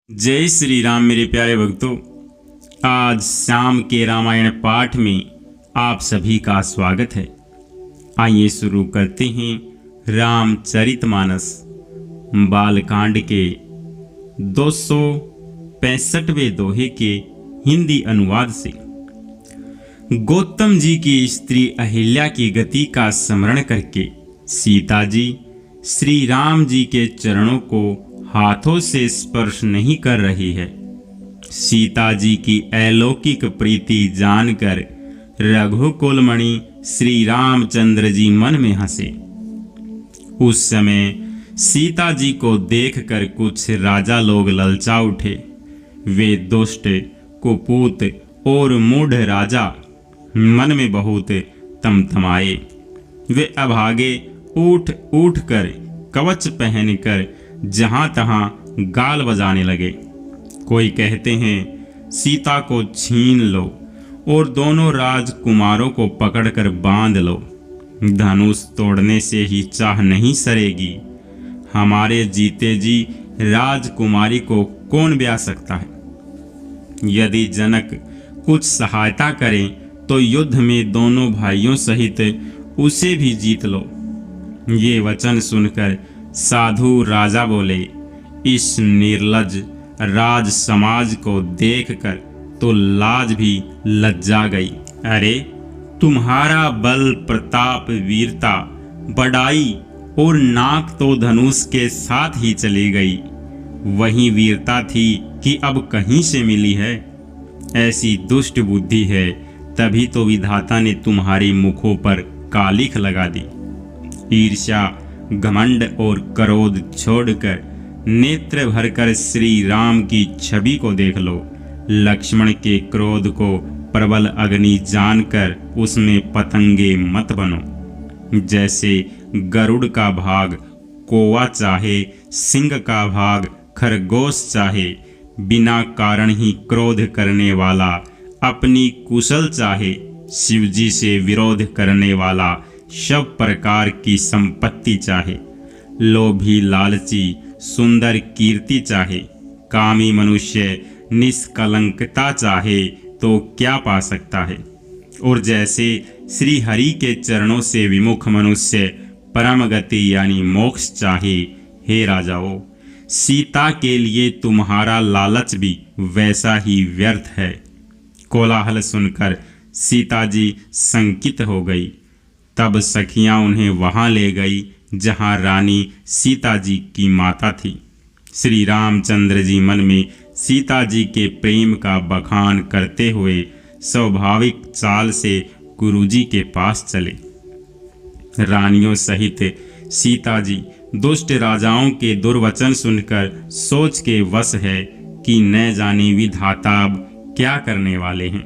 जय श्री राम मेरे प्यारे भक्तों। आज शाम के रामायण पाठ में आप सभी का स्वागत है। आइए शुरू करते हैं रामचरितमानस बालकांड के 265वें दोहे के हिंदी अनुवाद से। गौतम जी की स्त्री अहिल्या की गति का स्मरण करके सीता जी श्री राम जी के चरणों को हाथों से स्पर्श नहीं कर रही है। सीता जी की अलौकिक प्रीति जानकर रघुकुलमणि श्री रामचंद्र जी मन में हंसे। उस समय सीता जी को देखकर कुछ राजा लोग ललचा उठे। वे दुष्ट, कुपूत और मूढ़ राजा मन में बहुत तमतमाए। वे अभागे उठ उठ कर कवच पहनकर जहां तहां गाल बजाने लगे। कोई कहते हैं सीता को छीन लो और दोनों राजकुमारों को पकड़कर बांध लो। धनुष तोड़ने से ही चाह नहीं सरेगी। हमारे जीते जी राजकुमारी को कौन ब्याह सकता है। यदि जनक कुछ सहायता करें तो युद्ध में दोनों भाइयों सहित उसे भी जीत लो। ये वचन सुनकर साधु राजा बोले, इस निर्लज राज समाज को देखकर तो लाज भी लज्जा गई। अरे तुम्हारा बल, प्रताप, वीरता, बड़ाई और नाक तो धनुष के साथ ही चली गई। वही वीरता थी कि अब कहीं से मिली है। ऐसी दुष्ट बुद्धि है, तभी तो विधाता ने तुम्हारी मुखों पर कालिख लगा दी। ईर्ष्या, घमंड और क्रोध छोड़कर नेत्र भरकर श्री राम की छवि को देख लो। लक्ष्मण के क्रोध को प्रबल अग्नि जानकर उसमें पतंगे मत बनो। जैसे गरुड़ का भाग कौवा चाहे, सिंह का भाग खरगोश चाहे, बिना कारण ही क्रोध करने वाला अपनी कुशल चाहे, शिवजी से विरोध करने वाला सब प्रकार की संपत्ति चाहे, लोभी लालची सुंदर कीर्ति चाहे, कामी मनुष्य निष्कलंकता चाहे तो क्या पा सकता है। और जैसे श्री हरि के चरणों से विमुख मनुष्य परम गति यानी मोक्ष चाहे, हे राजाओं, सीता के लिए तुम्हारा लालच भी वैसा ही व्यर्थ है। कोलाहल सुनकर सीता जी शंकित हो गई। तब सखियां उन्हें वहां ले गई जहां रानी सीता जी की माता थी। श्री रामचंद्र जी मन में सीता जी के प्रेम का बखान करते हुए स्वाभाविक चाल से गुरुजी के पास चले। रानियों सहित सीता जी दुष्ट राजाओं के दुर्वचन सुनकर सोच के वश है कि न जाने विधाता अब क्या करने वाले हैं।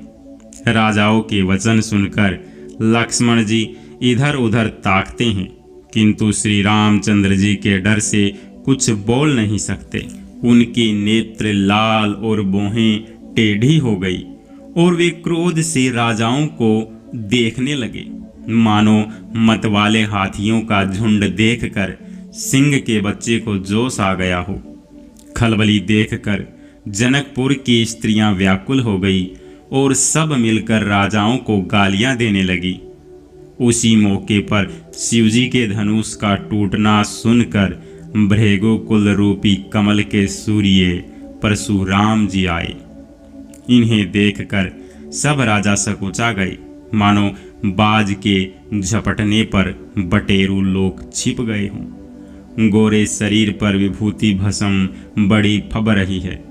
राजाओं के वचन सुनकर लक्ष्मण जी इधर उधर ताकते हैं, किंतु श्री रामचंद्र जी के डर से कुछ बोल नहीं सकते। उनके नेत्र लाल और भौहें टेढ़ी हो गई और वे क्रोध से राजाओं को देखने लगे, मानो मतवाले हाथियों का झुंड देखकर सिंह के बच्चे को जोश आ गया हो। खलबली देखकर जनकपुर की स्त्रियां व्याकुल हो गई और सब मिलकर राजाओं को गालियां देने लगी। उसी मौके पर शिवजी के धनुष का टूटना सुनकर भृगुकुल रूपी कमल के सूर्य परशुराम जी आए। इन्हें देखकर सब राजा सकुचा गए, मानो बाज के झपटने पर बटेरू लोग छिप गए हों। गोरे शरीर पर विभूति भस्म बड़ी फब रही है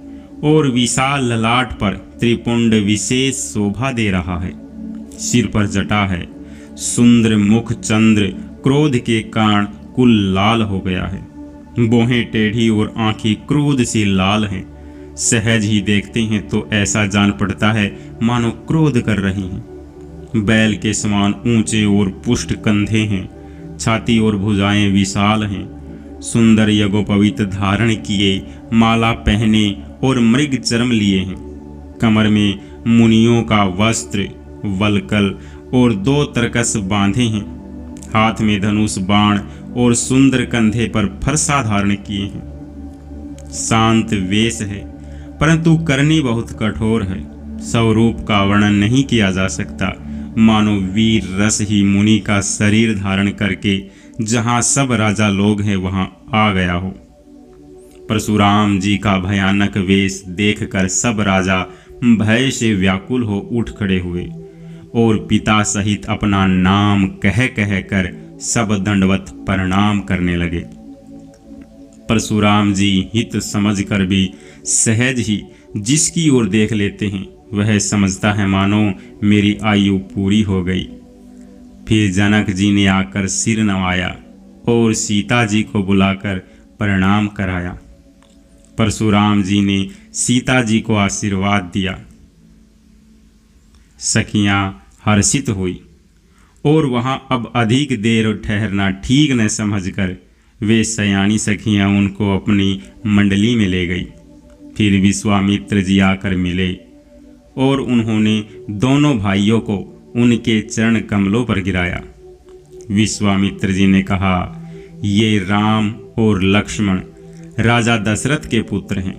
और विशाल ललाट पर त्रिपुंड विशेष शोभा दे रहा है। सिर पर जटा है। सुंदर मुख चंद्र क्रोध के कारण कुल लाल हो गया है। भौहें टेढ़ी और आंखें क्रोध से लाल हैं। सहज ही देखते हैं तो ऐसा जान पड़ता है मानो क्रोध कर रही हैं। बैल के समान ऊंचे और पुष्ट कंधे हैं। छाती और भुजाएं विशाल हैं। सुंदर यज्ञोपवीत धारण किए, माला पहने और मृग चर्म लिए हैं। कमर में मुनियों का वस्त्र, वलकल और 2 तरकस बांधे हैं। हाथ में धनुष, बाण और सुंदर कंधे पर फरसा धारण किए हैं। शांत वेश है, परंतु करनी बहुत कठोर है। स्वरूप का वर्णन नहीं किया जा सकता। मानो वीर रस ही मुनि का शरीर धारण करके जहाँ सब राजा लोग हैं वहाँ आ गया हो। परशुराम जी का भयानक वेश देखकर सब राजा भय से व्याकुल हो उठ खड़े हुए और पिता सहित अपना नाम कह कह कर सब दंडवत प्रणाम करने लगे। परशुराम जी हित समझकर भी सहज ही जिसकी ओर देख लेते हैं वह समझता है मानो मेरी आयु पूरी हो गई। फिर जनक जी ने आकर सिर नवाया और सीता जी को बुलाकर प्रणाम कराया। परशुराम जी ने सीता जी को आशीर्वाद दिया। सखियां हर्षित हुई और वहां अब अधिक देर ठहरना ठीक न समझकर वे सयानी सखियां उनको अपनी मंडली में ले गई। फिर विश्वामित्र जी आकर मिले और उन्होंने दोनों भाइयों को उनके चरण कमलों पर गिराया। विश्वामित्र जी ने कहा, ये राम और लक्ष्मण राजा दशरथ के पुत्र हैं।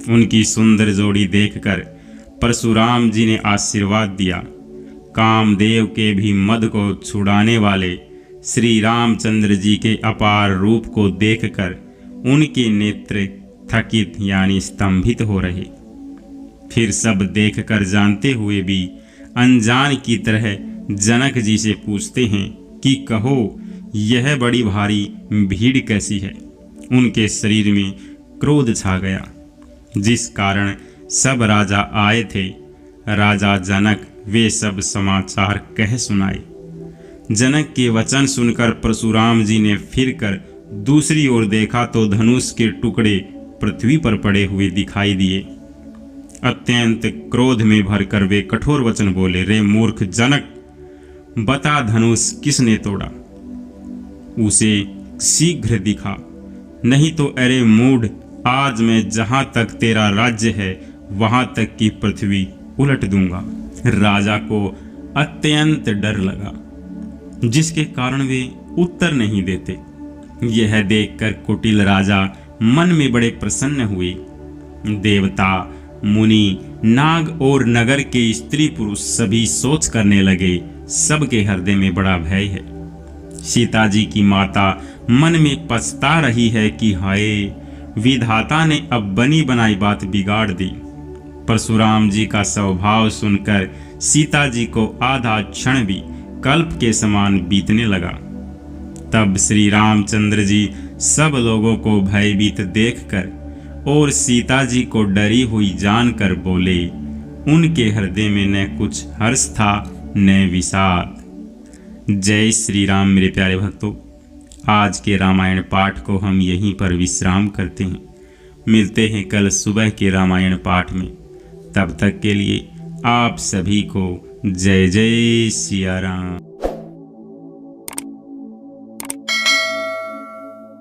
उनकी सुंदर जोड़ी देखकर परशुराम जी ने आशीर्वाद दिया। कामदेव के भी मद को छुड़ाने वाले श्री रामचंद्र जी के अपार रूप को देखकर उनके नेत्र थकित यानी स्तंभित हो रहे। फिर सब देखकर जानते हुए भी अनजान की तरह जनक जी से पूछते हैं कि कहो यह बड़ी भारी भीड़ कैसी है। उनके शरीर में क्रोध छा गया जिस कारण सब राजा आए थे। राजा जनक वे सब समाचार कह सुनाए। जनक के वचन सुनकर परशुराम जी ने फिरकर दूसरी ओर देखा तो धनुष के टुकड़े पृथ्वी पर पड़े हुए दिखाई दिए। अत्यंत क्रोध में भरकर वे कठोर वचन बोले, रे मूर्ख जनक, बता धनुष किसने तोड़ा, उसे शीघ्र दिखा, नहीं तो अरे मूढ़, आज मैं जहां तक तेरा राज्य है वहां तक की पृथ्वी उलट दूंगा। राजा को अत्यंत डर लगा जिसके कारण वे उत्तर नहीं देते। यह देखकर कुटिल राजा मन में बड़े प्रसन्न हुए। देवता, मुनि, नाग और नगर के स्त्री पुरुष सभी सोच करने लगे, सबके हृदय में बड़ा भय है। सीता जी की माता मन में पछता रही है कि हाय, विधाता ने अब बनी बनाई बात बिगाड़ दी। परशुराम जी का स्वभाव सुनकर सीता जी को आधा क्षण भी कल्प के समान बीतने लगा। तब श्री रामचंद्र जी सब लोगों को भयभीत देखकर और सीता जी को डरी हुई जानकर बोले। उनके हृदय में न कुछ हर्ष था न विषाद। जय श्री राम। मेरे प्यारे भक्तों, आज के रामायण पाठ को हम यहीं पर विश्राम करते हैं। मिलते हैं कल सुबह के रामायण पाठ में। तब तक के लिए आप सभी को जय जय सिया राम।